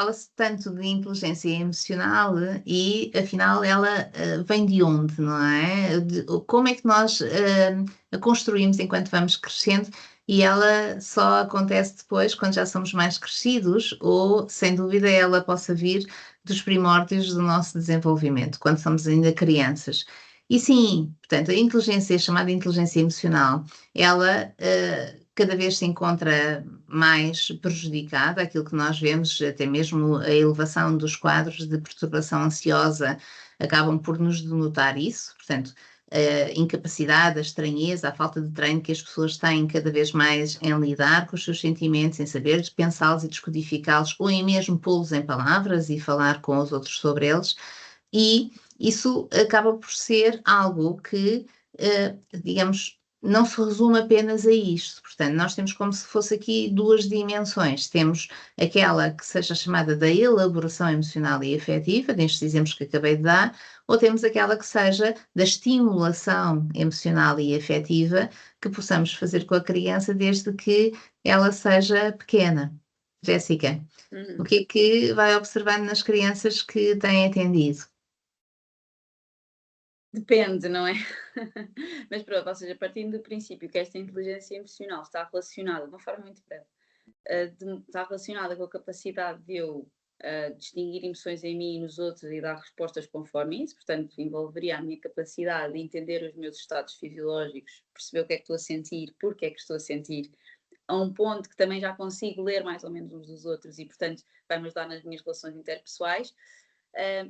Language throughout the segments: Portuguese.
fala-se tanto de inteligência emocional e, afinal, ela vem de onde, não é? Como é que nós a construímos enquanto vamos crescendo e ela só acontece depois quando já somos mais crescidos ou, sem dúvida, ela possa vir dos primórdios do nosso desenvolvimento, quando somos ainda crianças. E sim, portanto, a inteligência, chamada inteligência emocional, ela cada vez se encontra mais prejudicada, aquilo que nós vemos, até mesmo a elevação dos quadros de perturbação ansiosa, acabam por nos denotar isso, portanto, a incapacidade, a estranheza, a falta de treino que as pessoas têm cada vez mais em lidar com os seus sentimentos, em saber pensá-los e descodificá-los, ou em mesmo pô-los em palavras e falar com os outros sobre eles, e isso acaba por ser algo que, digamos, não se resume apenas a isto. Portanto, nós temos como se fosse aqui duas dimensões. Temos aquela que seja chamada da elaboração emocional e afetiva, destes exemplos que acabei de dar, ou temos aquela que seja da estimulação emocional e afetiva que possamos fazer com a criança desde que ela seja pequena. Jéssica, o que é que vai observando nas crianças que têm atendido? Depende, não é? Mas pronto, ou seja, partindo do princípio que esta inteligência emocional está relacionada, de uma forma muito breve, está relacionada com a capacidade de eu distinguir emoções em mim e nos outros e dar respostas conforme isso, portanto, envolveria a minha capacidade de entender os meus estados fisiológicos, perceber o que é que estou a sentir, porque é que estou a sentir, a um ponto que também já consigo ler mais ou menos uns dos outros e, portanto, vai-me ajudar nas minhas relações interpessoais.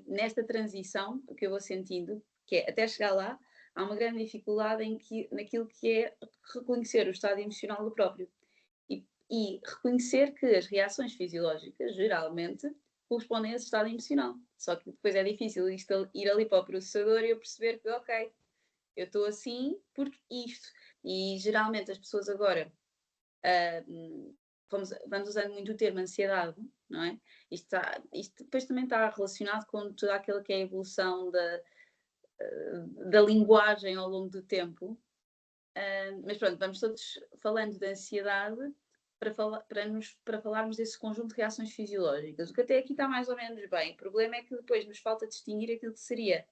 Nesta transição, o que eu vou sentindo, que é até chegar lá, há uma grande dificuldade naquilo que é reconhecer o estado emocional do próprio e reconhecer que as reações fisiológicas, geralmente, correspondem a esse estado emocional. Só que depois é difícil ir ali para o processador e eu perceber que, ok, eu estou assim porque isto. E geralmente as pessoas agora vamos usando muito o termo ansiedade, não é? Isto depois também está relacionado com toda aquela que é a evolução da linguagem ao longo do tempo. Mas pronto, vamos todos falando de ansiedade para falarmos desse conjunto de reações fisiológicas. O que até aqui está mais ou menos bem. O problema é que depois nos falta distinguir aquilo que seria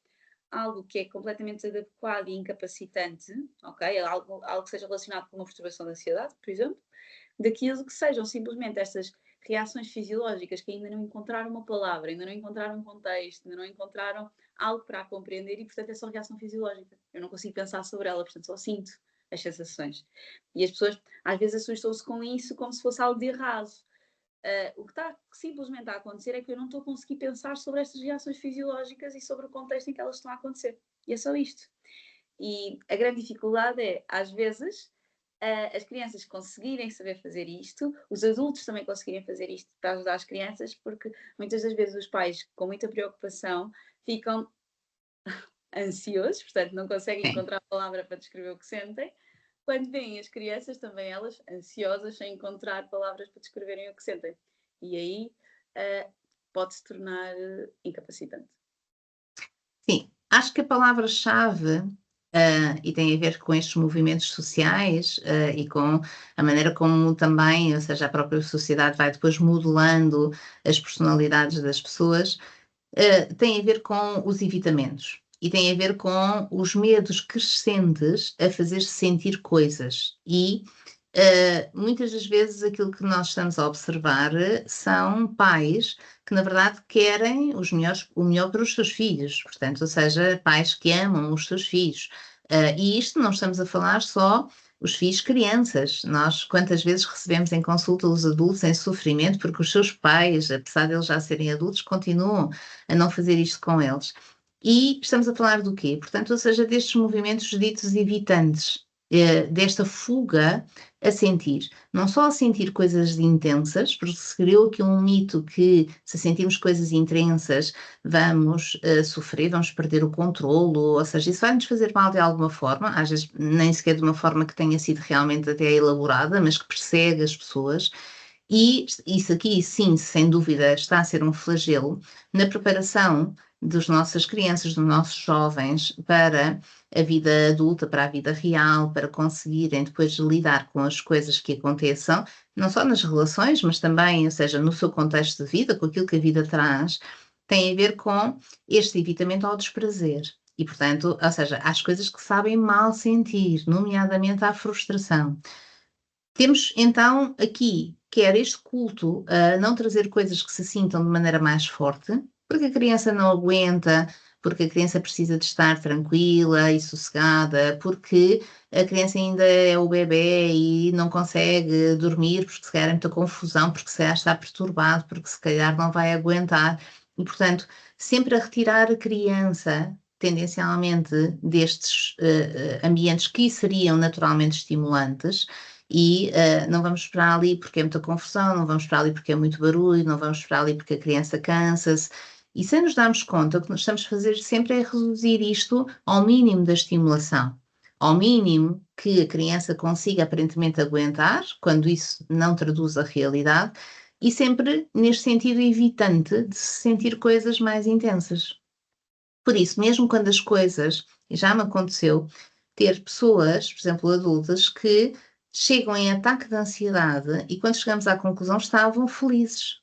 algo que é completamente adequado e incapacitante, ok? Algo que seja relacionado com uma perturbação da ansiedade, por exemplo, daquilo que sejam simplesmente estas reações fisiológicas que ainda não encontraram uma palavra, ainda não encontraram um contexto, ainda não encontraram algo para a compreender e, portanto, é só reação fisiológica. Eu não consigo pensar sobre ela, portanto, só sinto as sensações. E as pessoas, às vezes, assustam-se com isso como se fosse algo de errado. O que está simplesmente a acontecer é que eu não estou a conseguir pensar sobre estas reações fisiológicas e sobre o contexto em que elas estão a acontecer. E é só isto. E a grande dificuldade é, às vezes, as crianças conseguirem saber fazer isto, os adultos também conseguirem fazer isto para ajudar as crianças, porque muitas das vezes os pais, com muita preocupação, ficam ansiosos, portanto não conseguem encontrar a palavra para descrever o que sentem, quando veem as crianças, também elas, ansiosas, sem encontrar palavras para descreverem o que sentem. E aí pode-se tornar incapacitante. Sim, acho que a palavra-chave, e tem a ver com estes movimentos sociais, e com a maneira como também, ou seja, a própria sociedade vai depois modelando as personalidades das pessoas, tem a ver com os evitamentos. E tem a ver com os medos crescentes a fazer sentir coisas. E muitas das vezes aquilo que nós estamos a observar são pais que, na verdade, querem o melhor para os seus filhos, portanto, ou seja, pais que amam os seus filhos. E isto não estamos a falar só os filhos crianças. Nós, quantas vezes recebemos em consulta os adultos em sofrimento porque os seus pais, apesar de eles já serem adultos, continuam a não fazer isto com eles. E estamos a falar do quê? Portanto, ou seja, destes movimentos ditos evitantes, desta fuga a sentir, não só a sentir coisas intensas, porque se criou aqui um mito que se sentirmos coisas intensas vamos sofrer, vamos perder o controlo, ou seja, isso vai-nos fazer mal de alguma forma, às vezes nem sequer de uma forma que tenha sido realmente até elaborada, mas que persegue as pessoas. E isso aqui, sim, sem dúvida, está a ser um flagelo na preparação das nossas crianças, dos nossos jovens, para a vida adulta, para a vida real, para conseguirem depois lidar com as coisas que aconteçam, não só nas relações, mas também, ou seja, no seu contexto de vida, com aquilo que a vida traz, tem a ver com este evitamento ao desprazer. E, portanto, ou seja, às coisas que sabem mal sentir, nomeadamente à frustração. Temos então aqui, quer este culto a não trazer coisas que se sintam de maneira mais forte, porque a criança não aguenta, porque a criança precisa de estar tranquila e sossegada, porque a criança ainda é o bebê e não consegue dormir, porque se calhar é muita confusão, porque se calhar está perturbado, porque se calhar não vai aguentar. E, portanto, sempre a retirar a criança tendencialmente destes ambientes que seriam naturalmente estimulantes e não vamos para ali porque é muita confusão, não vamos para ali porque é muito barulho, não vamos para ali porque a criança cansa-se. E sem nos darmos conta, o que nós estamos a fazer sempre é reduzir isto ao mínimo da estimulação, ao mínimo que a criança consiga aparentemente aguentar, quando isso não traduz a realidade, e sempre neste sentido evitante de se sentir coisas mais intensas. Por isso, mesmo quando as coisas, e já me aconteceu, ter pessoas, por exemplo, adultas, que chegam em ataque de ansiedade e quando chegamos à conclusão estavam felizes.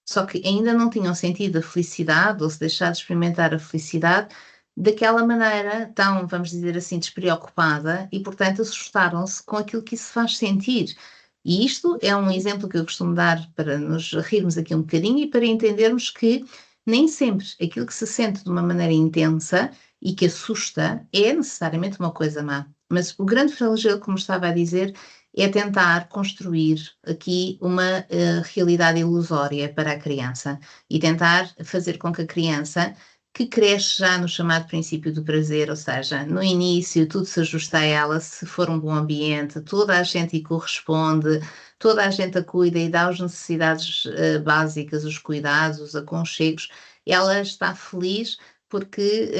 Só que ainda não tinham sentido a felicidade ou se deixado de experimentar a felicidade daquela maneira tão, vamos dizer assim, despreocupada e, portanto, assustaram-se com aquilo que isso faz sentir. E isto é um exemplo que eu costumo dar para nos rirmos aqui um bocadinho e para entendermos que nem sempre aquilo que se sente de uma maneira intensa e que assusta é necessariamente uma coisa má. Mas o grande flagelo, como estava a dizer, é tentar construir aqui uma realidade ilusória para a criança e tentar fazer com que a criança, que cresce já no chamado princípio do prazer, ou seja, no início tudo se ajusta a ela, se for um bom ambiente, toda a gente lhe corresponde, toda a gente a cuida e dá as necessidades básicas, os cuidados, os aconchegos, ela está feliz porque,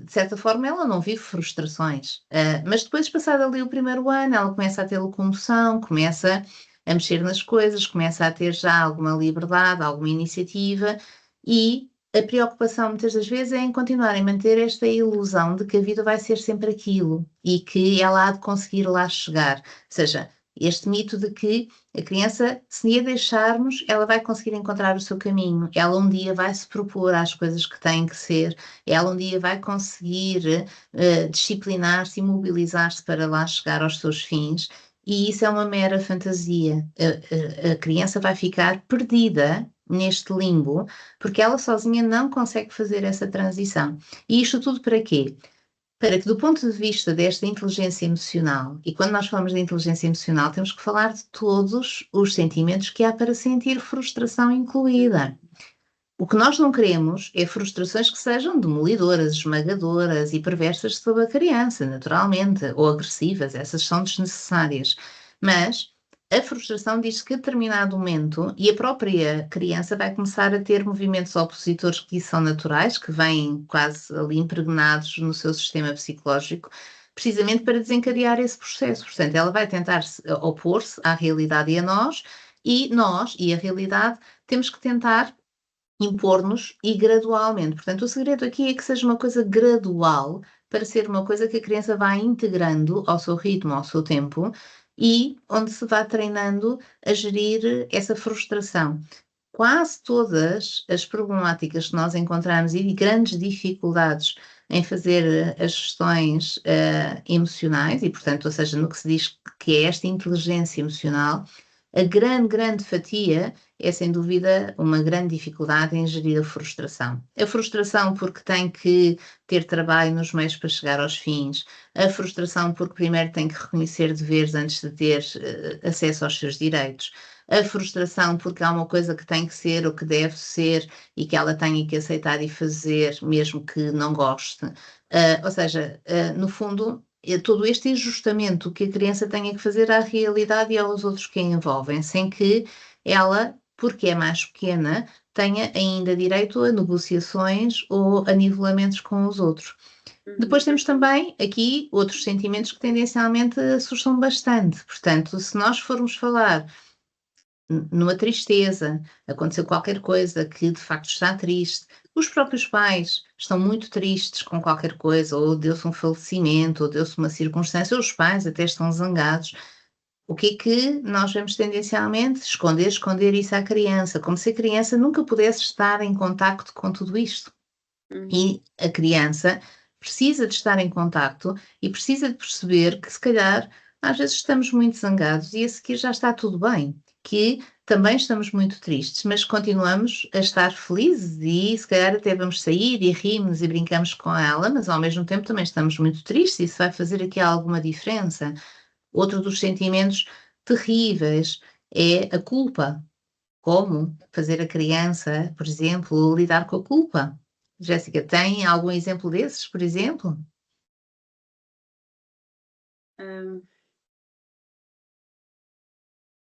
de certa forma, ela não vive frustrações. Mas depois, passado ali o primeiro ano, ela começa a ter locomoção, começa a mexer nas coisas, começa a ter já alguma liberdade, alguma iniciativa e a preocupação muitas das vezes é em continuar a manter esta ilusão de que a vida vai ser sempre aquilo e que ela há de conseguir lá chegar. Ou seja, este mito de que a criança, se a deixarmos, ela vai conseguir encontrar o seu caminho, ela um dia vai se propor às coisas que têm que ser, ela um dia vai conseguir disciplinar-se e mobilizar-se para lá chegar aos seus fins, e isso é uma mera fantasia. A criança vai ficar perdida neste limbo, porque ela sozinha não consegue fazer essa transição. E isto tudo para quê? Para que, do ponto de vista desta inteligência emocional, e quando nós falamos de inteligência emocional, temos que falar de todos os sentimentos que há para sentir frustração incluída. O que nós não queremos é frustrações que sejam demolidoras, esmagadoras e perversas sobre a criança, naturalmente, ou agressivas, essas são desnecessárias. Mas a frustração diz que a determinado momento, e a própria criança vai começar a ter movimentos opositores que são naturais, que vêm quase ali impregnados no seu sistema psicológico, precisamente para desencadear esse processo. Portanto, ela vai tentar opor-se à realidade e nós e a realidade temos que tentar impor-nos e gradualmente. Portanto, o segredo aqui é que seja uma coisa gradual para ser uma coisa que a criança vá integrando ao seu ritmo, ao seu tempo e onde se vá treinando a gerir essa frustração. Quase todas as problemáticas que nós encontramos e grandes dificuldades em fazer as gestões emocionais, e portanto, ou seja, no que se diz que é esta inteligência emocional, a grande fatia é sem dúvida uma grande dificuldade em gerir a frustração. A frustração porque tem que ter trabalho nos meios para chegar aos fins, a frustração porque primeiro tem que reconhecer deveres antes de ter acesso aos seus direitos, a frustração porque há uma coisa que tem que ser ou que deve ser e que ela tem que aceitar e fazer mesmo que não goste. Ou seja, no fundo, todo este ajustamento que a criança tenha que fazer à realidade e aos outros que a envolvem, sem que ela, porque é mais pequena, tenha ainda direito a negociações ou a nivelamentos com os outros. Depois temos também aqui outros sentimentos que tendencialmente assustam bastante. Portanto, se nós formos falar numa tristeza, aconteceu qualquer coisa que de facto está triste, Os próprios pais estão muito tristes com qualquer coisa, ou deu-se um falecimento, ou deu-se uma circunstância, ou os pais até estão zangados. O que é que nós vemos tendencialmente? Esconder, esconder isso à criança, como se a criança nunca pudesse estar em contacto com tudo isto. Uhum. E a criança precisa de estar em contacto e precisa de perceber que, se calhar, às vezes estamos muito zangados e a seguir já está tudo bem, que também estamos muito tristes, mas continuamos a estar felizes e se calhar até vamos sair e rimos e brincamos com ela, mas ao mesmo tempo também estamos muito tristes e isso vai fazer aqui alguma diferença. Outro dos sentimentos terríveis é a culpa. Como fazer a criança, por exemplo, lidar com a culpa? Jéssica, tem algum exemplo desses, por exemplo? Hum,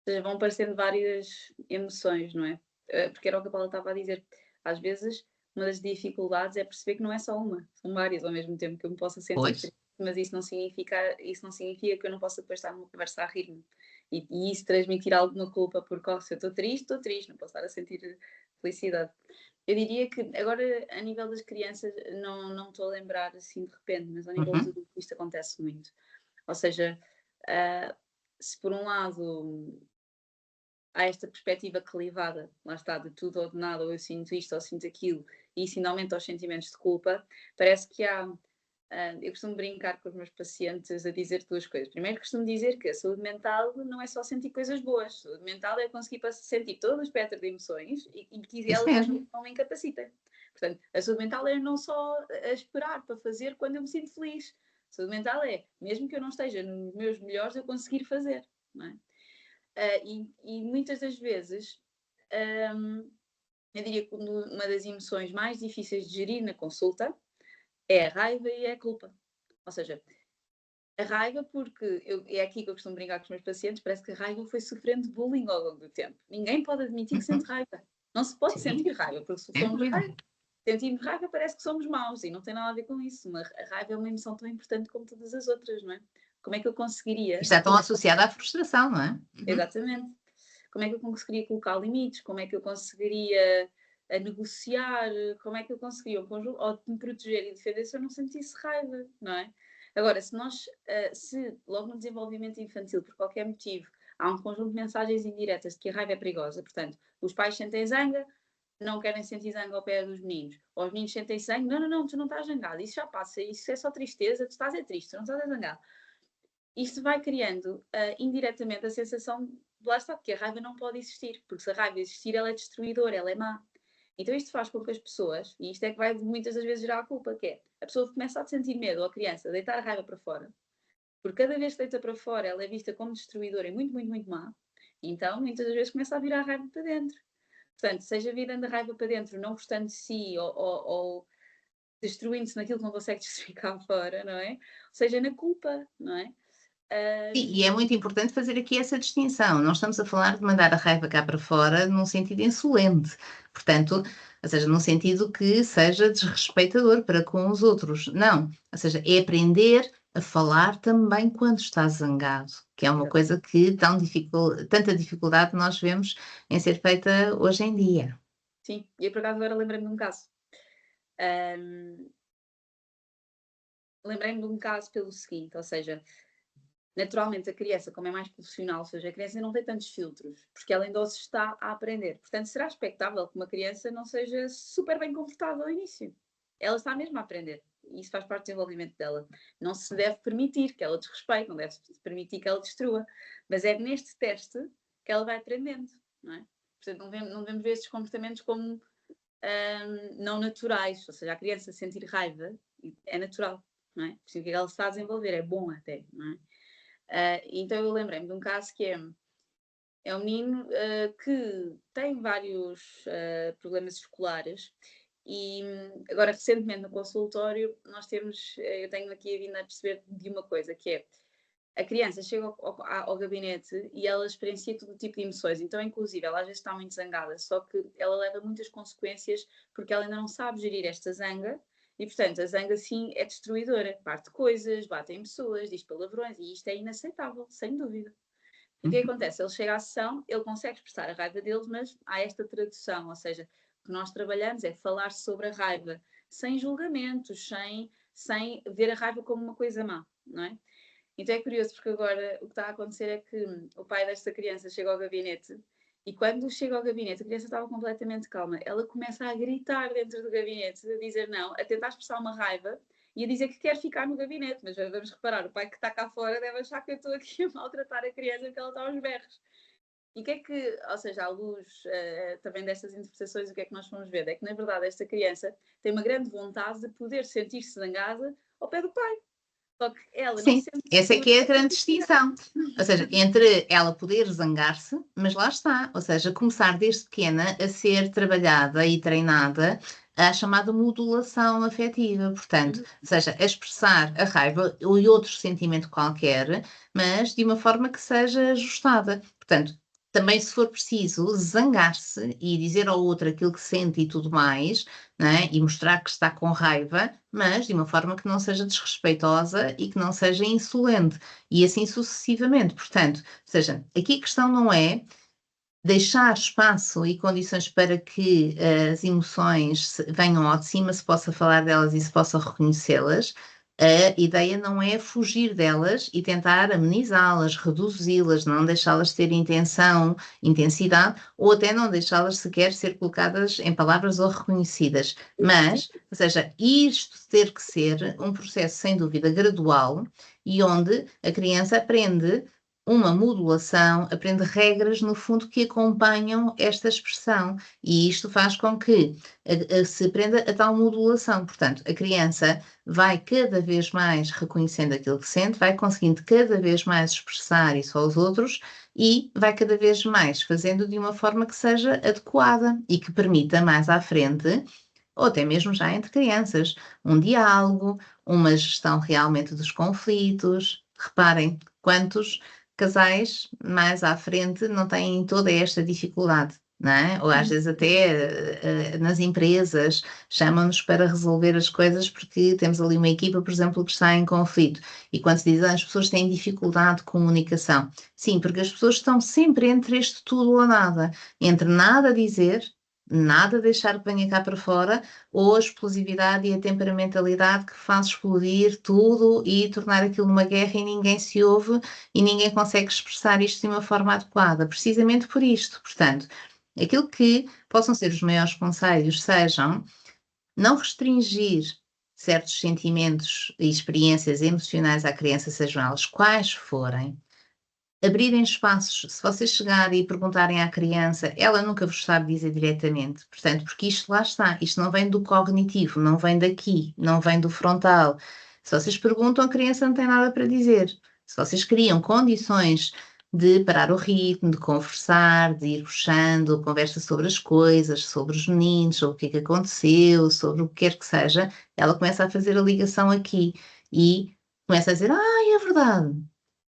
ou seja, vão aparecendo várias emoções, não é? Porque era o que a Paula estava a dizer. Às vezes, uma das dificuldades é perceber que não é só uma, são várias ao mesmo tempo que eu me possa sentir Pois, triste, mas isso não significa que eu não possa depois estar numa conversa a rir-me. E isso transmitir alguma culpa, porque oh, se eu estou triste, não posso estar a sentir felicidade. Eu diria que agora, a nível das crianças, não estou a lembrar assim de repente, mas ao nível dos uhum, adultos isto acontece muito. Ou seja, ah, se por um lado há esta perspectiva clivada, lá está, de tudo ou de nada, ou eu sinto isto ou sinto aquilo, e isso ainda aumenta os sentimentos de culpa, parece que há. Eu costumo brincar com os meus pacientes a dizer duas coisas. Primeiro, costumo dizer que a saúde mental não é só sentir coisas boas. Saúde mental é conseguir sentir todo o espectro de emoções e que isso elas às mesmo. vezes não me incapacitem. Portanto, a saúde mental é não só a esperar para fazer quando eu me sinto feliz. A saúde mental é, mesmo que eu não esteja nos meus melhores, eu conseguir fazer. Não é? E muitas das vezes, eu diria que uma das emoções mais difíceis de gerir na consulta é a raiva e é a culpa. Ou seja, a raiva, porque é aqui que eu costumo brincar com os meus pacientes, parece que a raiva foi sofrendo bullying ao longo do tempo. Ninguém pode admitir que sente Uhum, raiva. Não se pode sim, sentir raiva, porque se sem somos dúvida. raiva, sentimos raiva parece que somos maus e não tem nada a ver com isso. A raiva é uma emoção tão importante como todas as outras, não é? Como é que eu E conseguiria está tão associada à frustração, não é? Uhum. Exatamente. Como é que eu conseguiria colocar limites? Como é que eu conseguiria negociar? Como é que eu conseguiria ou me proteger e defender se eu não sentisse raiva, não é? Agora, se logo no desenvolvimento infantil, por qualquer motivo, há um conjunto de mensagens indiretas de que a raiva é perigosa, portanto, os pais sentem zanga, não querem sentir zanga ao pé dos meninos, ou os meninos sentem zanga, não, tu não estás zangado, isso já passa, isso é só tristeza, tu estás triste, tu não estás zangado. Isto vai criando indiretamente a sensação de lá está, que a raiva não pode existir, porque se a raiva existir, ela é destruidora, ela é má. Então isto faz com que as pessoas, e isto é que vai muitas das vezes gerar a culpa, que é a pessoa começa a sentir medo, ou a criança, deitar a raiva para fora, porque cada vez que deita para fora, ela é vista como destruidora e muito, muito, muito má, então muitas das vezes começa a virar a raiva para dentro. Portanto, seja virando a raiva para dentro, não gostando de si, ou destruindo-se naquilo que não consegue destruir cá fora, não é? Ou seja, na culpa, não é? Sim, e é muito importante fazer aqui essa distinção. Não estamos a falar de mandar a raiva cá para fora num sentido insolente. Portanto, ou seja, num sentido que seja desrespeitador para com os outros. Não. Ou seja, é aprender a falar também quando está zangado, que é uma coisa que tanta dificuldade nós vemos em ser feita hoje em dia. Sim, e eu por acaso agora lembrei-me de um caso. Ahm, Lembrei-me de um caso pelo seguinte, ou seja, naturalmente a criança, como é mais profissional, ou seja, a criança não tem tantos filtros, porque ela ainda se está a aprender. Portanto, será expectável que uma criança não seja super bem comportada ao início. Ela está mesmo a aprender. E isso faz parte do desenvolvimento dela. Não se deve permitir que ela desrespeite, não deve se permitir que ela destrua. Mas é neste teste que ela vai aprendendo, não é? Portanto, não devemos ver estes comportamentos como não naturais, ou seja, a criança sentir raiva é natural, não é? Porque o que ela está a desenvolver é bom até, não é? Então eu lembrei-me de um caso que é um menino que tem vários problemas escolares e agora recentemente no consultório eu tenho aqui a vindo a perceber de uma coisa que é a criança chega ao gabinete e ela experiencia todo tipo de emoções. Então, inclusive, ela às vezes está muito zangada, só que ela leva muitas consequências porque ela ainda não sabe gerir esta zanga e, portanto, a zanga sim é destruidora. Parte coisas, bate em pessoas, diz palavrões e isto é inaceitável, sem dúvida. E o que Uhum. acontece? Ele chega à sessão, ele consegue expressar a raiva deles, mas há esta tradução, ou seja, que nós trabalhamos é falar sobre a raiva, sem julgamentos, sem ver a raiva como uma coisa má, não é? Então é curioso, porque agora o que está a acontecer é que o pai desta criança chega ao gabinete e quando chega ao gabinete, a criança estava completamente calma. Ela começa a gritar dentro do gabinete, a dizer não, a tentar expressar uma raiva e a dizer que quer ficar no gabinete. Mas vamos reparar, o pai que está cá fora deve achar que eu estou aqui a maltratar a criança porque ela está aos berros. E o que é que, ou seja, à luz também destas interpretações, o que é que nós vamos ver? É que, na verdade, esta criança tem uma grande vontade de poder sentir-se zangada ao pé do pai. Só que ela não Sim, sente essa é que é a grande necessidade. distinção. Ou seja, entre ela poder zangar-se, mas lá está. Ou seja, começar desde pequena a ser trabalhada e treinada a chamada modulação afetiva. Portanto, ou seja, a expressar a raiva ou outro sentimento qualquer, mas de uma forma que seja ajustada. Portanto, também se for preciso zangar-se e dizer ao outro aquilo que sente e tudo mais, não é? E mostrar que está com raiva, mas de uma forma que não seja desrespeitosa e que não seja insolente, e assim sucessivamente. Portanto, ou seja, aqui a questão não é deixar espaço e condições para que as emoções venham ao de cima, se possa falar delas e se possa reconhecê-las. A ideia não é fugir delas e tentar amenizá-las, reduzi-las, não deixá-las ter intensidade, ou até não deixá-las sequer ser colocadas em palavras ou reconhecidas. Mas, ou seja, isto ter que ser um processo sem dúvida gradual e onde a criança aprende uma modulação, aprende regras, no fundo, que acompanham esta expressão. E isto faz com que se aprenda a tal modulação. Portanto, a criança vai cada vez mais reconhecendo aquilo que sente, vai conseguindo cada vez mais expressar isso aos outros e vai cada vez mais fazendo de uma forma que seja adequada e que permita mais à frente, ou até mesmo já entre crianças, um diálogo, uma gestão realmente dos conflitos. Reparem quantos casais mais à frente não têm toda esta dificuldade, não é? Ou às vezes até nas empresas chamam-nos para resolver as coisas porque temos ali uma equipa, por exemplo, que está em conflito. E quando se diz as pessoas têm dificuldade de comunicação. Sim, porque as pessoas estão sempre entre este tudo ou nada. Entre nada dizer, nada deixar que venha cá para fora, ou a explosividade e a temperamentalidade que faz explodir tudo e tornar aquilo uma guerra e ninguém se ouve e ninguém consegue expressar isto de uma forma adequada, precisamente por isto. Portanto, aquilo que possam ser os maiores conselhos sejam não restringir certos sentimentos e experiências emocionais à criança, sejam elas quais forem, abrirem espaços. Se vocês chegarem e perguntarem à criança, ela nunca vos sabe dizer diretamente. Portanto, porque isto lá está, isto não vem do cognitivo, não vem daqui, não vem do frontal. Se vocês perguntam, a criança não tem nada para dizer. Se vocês criam condições de parar o ritmo, de conversar, de ir puxando conversa sobre as coisas, sobre os meninos, sobre o que é que aconteceu, sobre o que quer que seja, ela começa a fazer a ligação aqui e começa a dizer: "Ai, é verdade.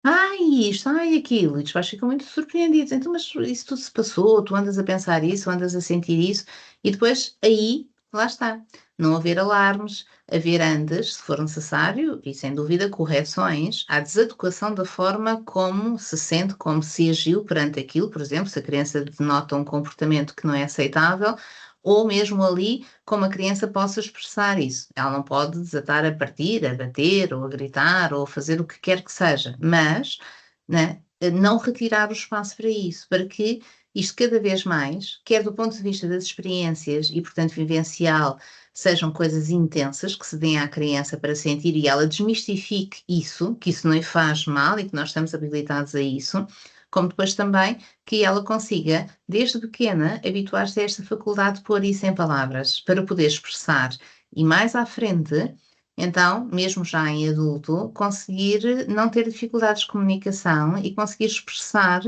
Ai, isto, ai, aquilo", e os pais ficam muito surpreendidos. "Então, mas isso tudo se passou, tu andas a pensar isso, andas a sentir isso", e depois aí, lá está, não haver alarmes, haver andas, se for necessário, e sem dúvida correções à desadequação da forma como se sente, como se agiu perante aquilo. Por exemplo, se a criança denota um comportamento que não é aceitável, ou mesmo ali como a criança possa expressar isso. Ela não pode desatar a partir, a bater, ou a gritar, ou a fazer o que quer que seja, mas, né, não retirar o espaço para isso, para que isto cada vez mais, quer do ponto de vista das experiências e, portanto, vivencial, sejam coisas intensas que se deem à criança para sentir e ela desmistifique isso, que isso não lhe faz mal e que nós estamos habilitados a isso, como depois também que ela consiga, desde pequena, habituar-se a esta faculdade de pôr isso em palavras, para poder expressar. E mais à frente, então, mesmo já em adulto, conseguir não ter dificuldades de comunicação e conseguir expressar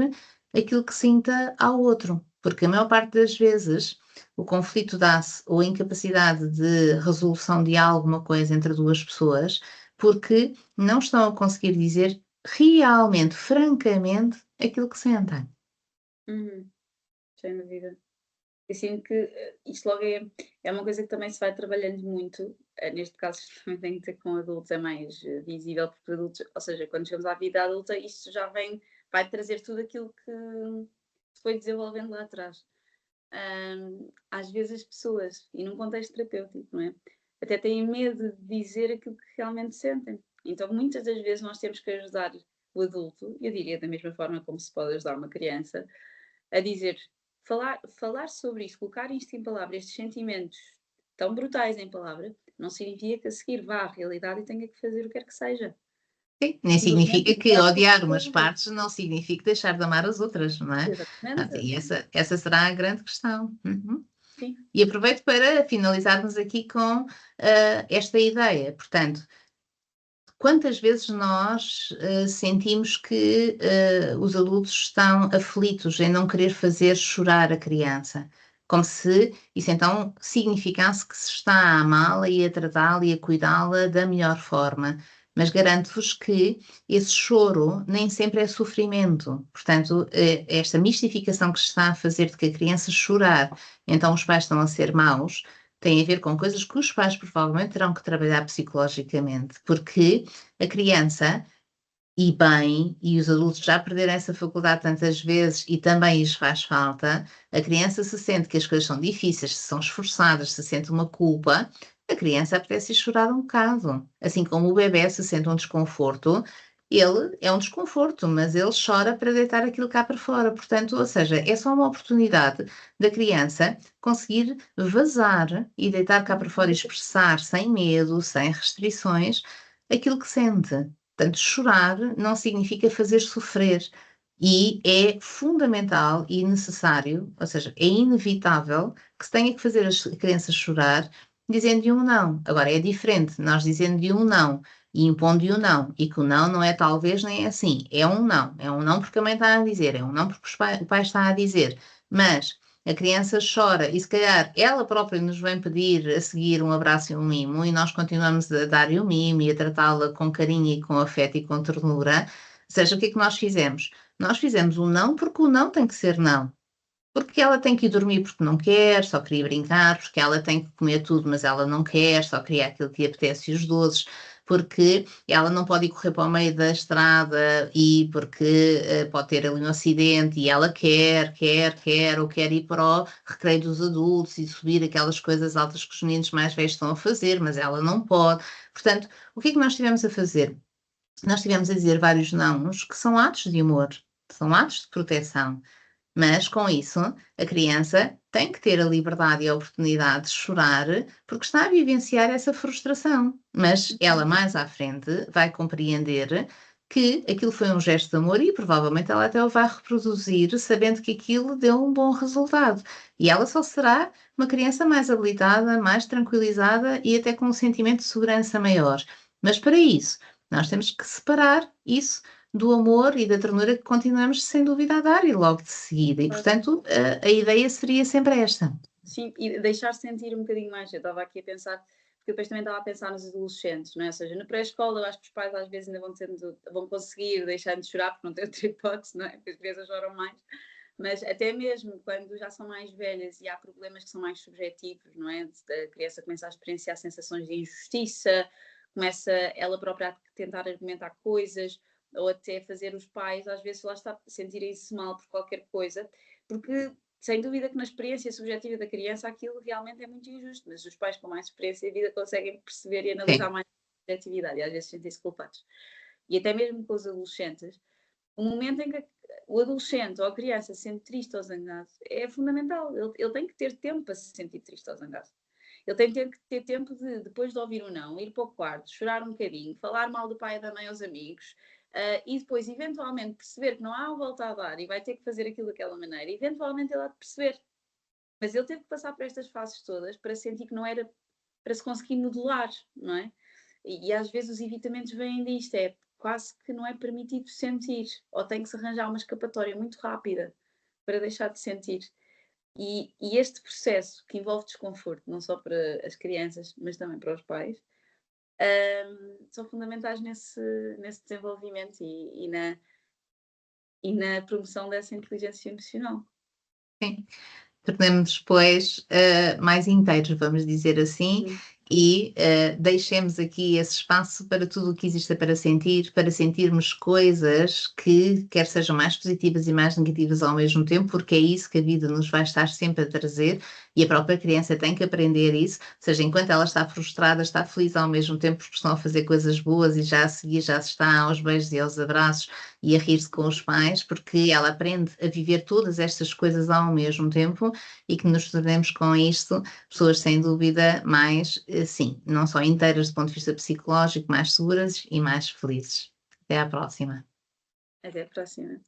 aquilo que sinta ao outro. Porque a maior parte das vezes o conflito dá-se ou a incapacidade de resolução de alguma coisa entre duas pessoas porque não estão a conseguir dizer realmente, francamente, aquilo que sentem. Uhum, sem dúvida. Eu sinto que isto logo é uma coisa que também se vai trabalhando muito. Neste caso, isto também tem que ter com adultos, é mais visível porque adultos, ou seja, quando chegamos à vida adulta, isto já vem, vai trazer tudo aquilo que se foi desenvolvendo lá atrás. às vezes as pessoas, e num contexto terapêutico, não é? Até têm medo de dizer aquilo que realmente sentem. Então, muitas das vezes nós temos que ajudar o adulto, eu diria da mesma forma como se pode ajudar uma criança, a dizer, falar sobre isto, colocar isto em palavras, estes sentimentos tão brutais em palavra, não significa que a seguir vá à realidade e tenha que fazer o que quer que seja. Sim, nem Simplesmente significa que lidar com odiar aquilo umas que é. partes não significa deixar de amar as outras, não é? Portanto, Exatamente. e essa será a grande questão. Uhum. Sim. E aproveito para finalizarmos aqui com esta ideia. Portanto, quantas vezes nós sentimos que os adultos estão aflitos em não querer fazer chorar a criança? Como se isso então significasse que se está a amá-la e a tratá-la e a cuidá-la da melhor forma. Mas garanto-vos que esse choro nem sempre é sofrimento. Portanto, esta mistificação que se está a fazer de que a criança chorar, então os pais estão a ser maus, tem a ver com coisas que os pais provavelmente terão que trabalhar psicologicamente, porque a criança, e bem, e os adultos já perderam essa faculdade tantas vezes e também lhes faz falta, a criança se sente que as coisas são difíceis, se são esforçadas, se sente uma culpa, a criança apetece chorar um bocado. Assim como o bebê se sente um desconforto, ele é um desconforto, mas ele chora para deitar aquilo cá para fora. Portanto, ou seja, é só uma oportunidade da criança conseguir vazar e deitar cá para fora e expressar sem medo, sem restrições, aquilo que sente. Portanto, chorar não significa fazer sofrer e é fundamental e necessário, ou seja, é inevitável que se tenha que fazer as crianças chorar dizendo-lhe um não. Agora, é diferente nós dizendo-lhe um não e impondo-lhe um não, e que o não é talvez nem é assim, é um não porque a mãe está a dizer, é um não porque o pai está a dizer, mas a criança chora e se calhar ela própria nos vem pedir a seguir um abraço e um mimo e nós continuamos a dar-lhe o mimo e a tratá-la com carinho e com afeto e com ternura, ou seja, o que é que nós fizemos? Nós fizemos um não porque o não tem que ser não. Porque ela tem que ir dormir porque não quer, só queria brincar, porque ela tem que comer tudo, mas ela não quer, só queria aquilo que lhe apetece e os doces, porque ela não pode ir correr para o meio da estrada e porque pode ter ali um acidente e ela ou quer ir para o recreio dos adultos e subir aquelas coisas altas que os meninos mais velhos estão a fazer, mas ela não pode. Portanto, o que é que nós tivemos a fazer? Nós tivemos a dizer vários nãos que são atos de amor, são atos de proteção. Mas, com isso, a criança tem que ter a liberdade e a oportunidade de chorar, porque está a vivenciar essa frustração. Mas ela, mais à frente, vai compreender que aquilo foi um gesto de amor e provavelmente ela até o vai reproduzir, sabendo que aquilo deu um bom resultado. E ela só será uma criança mais habilitada, mais tranquilizada e até com um sentimento de segurança maior. Mas para isso, nós temos que separar isso do amor e da ternura que continuamos sem dúvida a dar e logo de seguida. E, portanto, a ideia seria sempre esta. Sim, e deixar sentir um bocadinho mais. Eu estava aqui a pensar, porque depois também estava a pensar nos adolescentes, não é? Ou seja, na pré-escola eu acho que os pais às vezes ainda vão conseguir deixar de chorar porque não têm outra hipótese, não é? Porque as crianças choram mais. Mas até mesmo quando já são mais velhas e há problemas que são mais subjetivos, não é? A criança começa a experienciar sensações de injustiça, começa ela própria a tentar argumentar coisas, ou até fazer os pais, às vezes, lá está, sentirem-se mal por qualquer coisa, porque sem dúvida que na experiência subjetiva da criança aquilo realmente é muito injusto, mas os pais com mais experiência de vida conseguem perceber e analisar mais a subjetividade e às vezes sentem-se culpados. E até mesmo com os adolescentes, o momento em que o adolescente ou a criança se sente triste ou zangado é fundamental. Ele tem que ter tempo para se sentir triste ou zangado. Ele tem que ter tempo de, depois de ouvir o não, ir para o quarto, chorar um bocadinho, falar mal do pai e da mãe aos amigos, e depois, eventualmente, perceber que não há volta a dar e vai ter que fazer aquilo daquela maneira, eventualmente ele há de perceber. Mas ele teve que passar por estas fases todas para sentir que não era para se conseguir modular, não é? E às vezes os evitamentos vêm disto, é quase que não é permitido sentir, ou tem que se arranjar uma escapatória muito rápida para deixar de sentir. E este processo que envolve desconforto, não só para as crianças, mas também para os pais, são fundamentais nesse desenvolvimento e na promoção dessa inteligência emocional. Sim. Tornemos-nos, pois, mais inteiros, vamos dizer assim, e deixemos aqui esse espaço para tudo o que exista para sentirmos coisas que quer sejam mais positivas e mais negativas ao mesmo tempo, porque é isso que a vida nos vai estar sempre a trazer e a própria criança tem que aprender isso, ou seja, enquanto ela está frustrada, está feliz ao mesmo tempo porque estão a fazer coisas boas e já a seguir já se está aos beijos e aos abraços e a rir-se com os pais, porque ela aprende a viver todas estas coisas ao mesmo tempo e que nos tornemos com isto pessoas sem dúvida mais, sim, não só inteiras do ponto de vista psicológico, mais seguras e mais felizes. Até à próxima. Até a próxima.